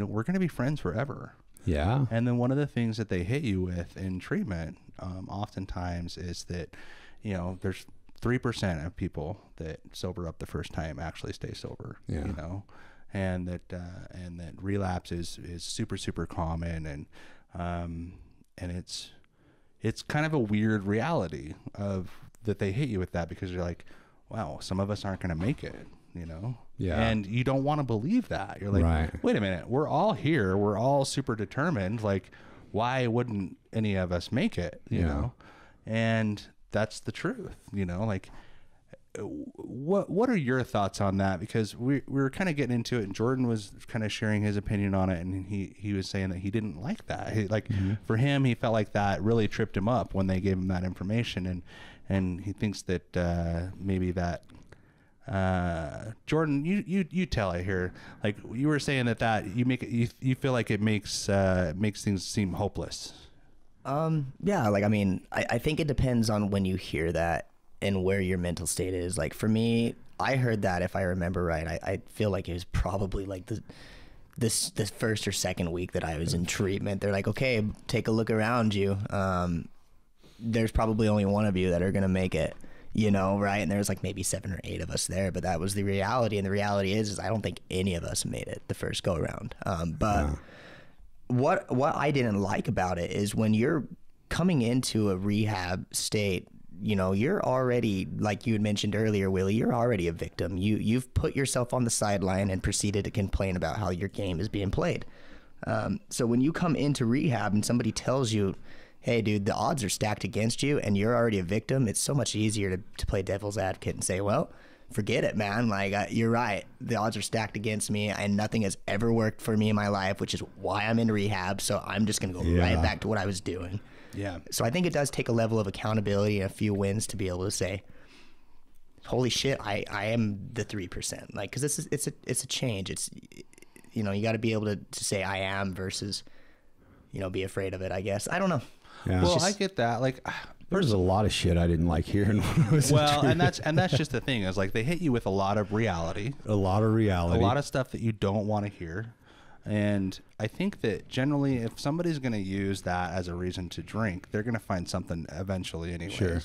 we're going to be friends forever. Yeah. And then one of the things that they hit you with in treatment, oftentimes is that, there's 3% of people that sober up the first time actually stay sober, and that relapse is super, super common. And it's kind of a weird reality of that they hit you with that, because you're like, wow, some of us aren't going to make it, Yeah. And you don't want to believe that. You're like, right. Wait a minute, we're all here. We're all super determined. Like, why wouldn't any of us make it, you know? And that's the truth, like, what are your thoughts on that? Because we were kind of getting into it, and Jordan was kind of sharing his opinion on it, and he was saying that he didn't like that. For him, he felt like that really tripped him up when they gave him that information, and he thinks that maybe that Jordan, you tell it here. Like, you were saying that you feel like it makes things seem hopeless. Yeah, like, I mean, I think it depends on when you hear that and where your mental state is. Like, for me, I heard that, if I remember right, I feel like it was probably like this first or second week that I was in treatment. They're like, okay, take a look around you. There's probably only one of you that are going to make it, right? And there's like maybe 7 or 8 of us there, but that was the reality. And the reality is I don't think any of us made it the first go around. What I didn't like about it is when you're coming into a rehab state, you're already, like you had mentioned earlier, Willie, you're already a victim. You've put yourself on the sideline and proceeded to complain about how your game is being played. So when you come into rehab and somebody tells you, hey, dude, the odds are stacked against you and you're already a victim, it's so much easier to play devil's advocate and say, well, forget it, man. Like, you're right. The odds are stacked against me, and nothing has ever worked for me in my life, which is why I'm in rehab. So I'm just going to go right back to what I was doing. Yeah. So I think it does take a level of accountability and a few wins to be able to say, holy shit, I am the 3%. Like, cause it's a change. It's, you got to be able to say I am versus, be afraid of it, I guess. I don't know. Yeah. Well, I get that. Like, there's a lot of shit I didn't like hearing when I was and that's just the thing, is like, they hit you with a lot of reality, a lot of stuff that you don't want to hear. And I think that generally, if somebody's going to use that as a reason to drink, they're going to find something eventually anyways. Sure.